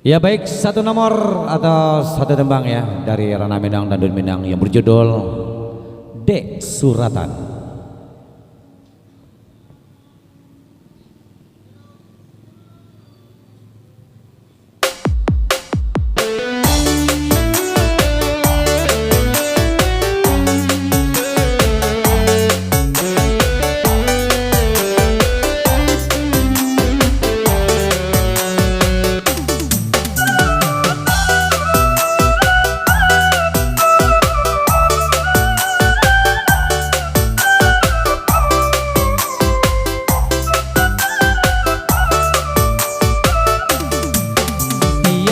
Ya baik, satu nomor atau satu tembang ya dari Rana Minang dan Dun Minang yang berjudul Dek Suratan.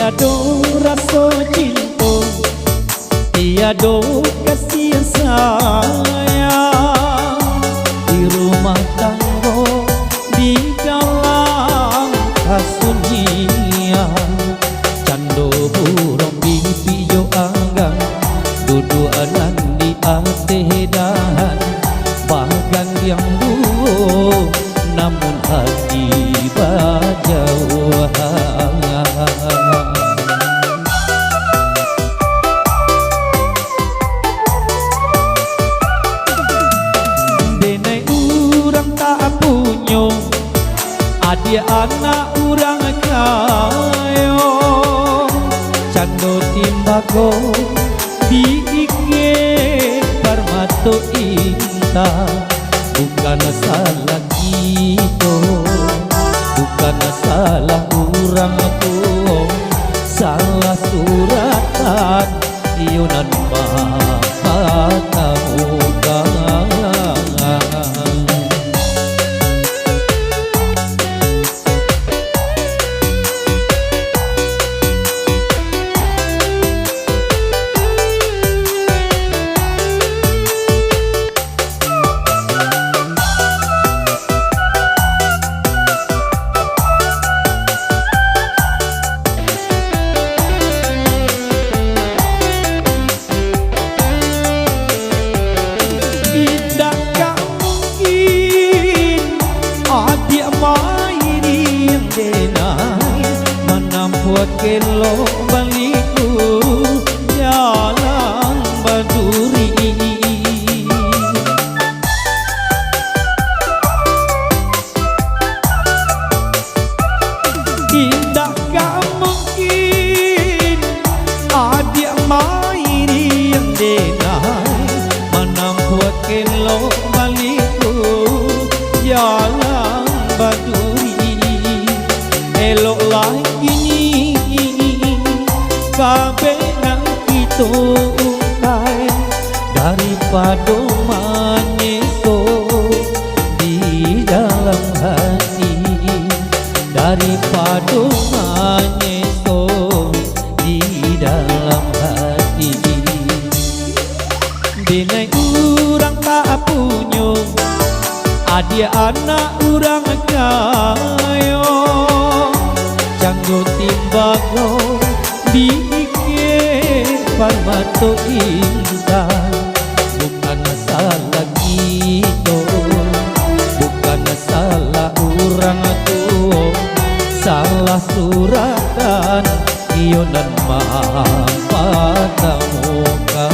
Tiado rasa cinta, tiado kasih sayang di rumah tangga, di dalam kasunyian. Cando burung di pijo anggang, duduanan di ate dahan, bagan yang dulu namun hati bajauhan. Denai urang tak punya, adia anak urang kayo, cando timbako diike parmato inta. Bukan salah kita, bukan salah urang tua, salah suratan iunan mata muka. Kelo baliku jalan baduri, tidak mungkin adik mairi yang denai menampuat kelo baliku jalan baduri. Elok lagi kabeh nang kita ungkai daripada menyeso di dalam hati, daripada menyeso di dalam hati. Denai urang tak punya, adia anak urang kayo, canggo timbako diike parmato intan. Bukan salah kita, bukan salah urang tua, salah suratan iunan mata muka.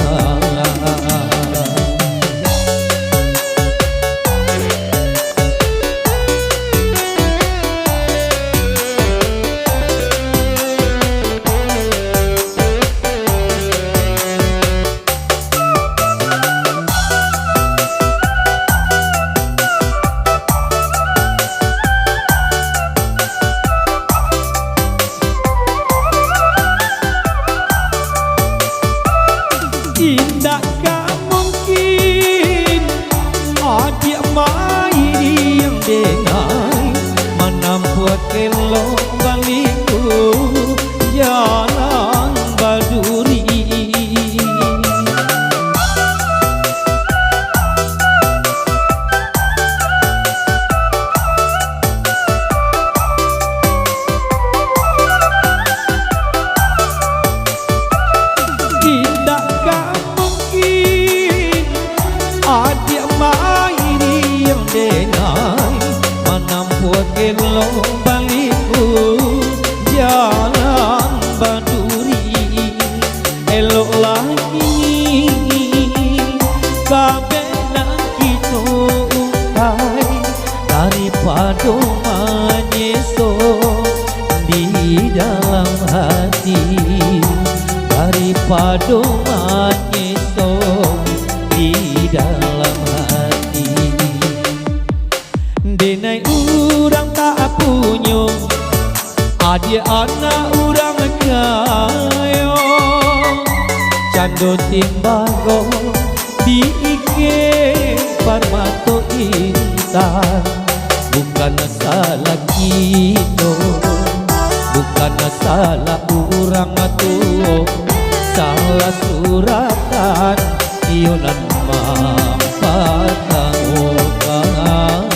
padoman esok di dalam hati. Denai urang tak punya, adia anak urang kaya, cando timbago di ike parmato intan. Bukan salah kita, bukan salah urang atuh, salah suratan ionan mampatang okan.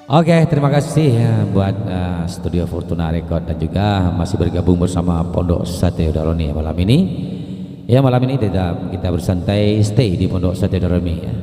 Oke, terima kasih ya buat Studio Fortuna Record dan juga masih bergabung bersama Pondok Sate Daroni malam ini. Ya malam ini kita bersantai stay di Pondok Sate Daroni ya.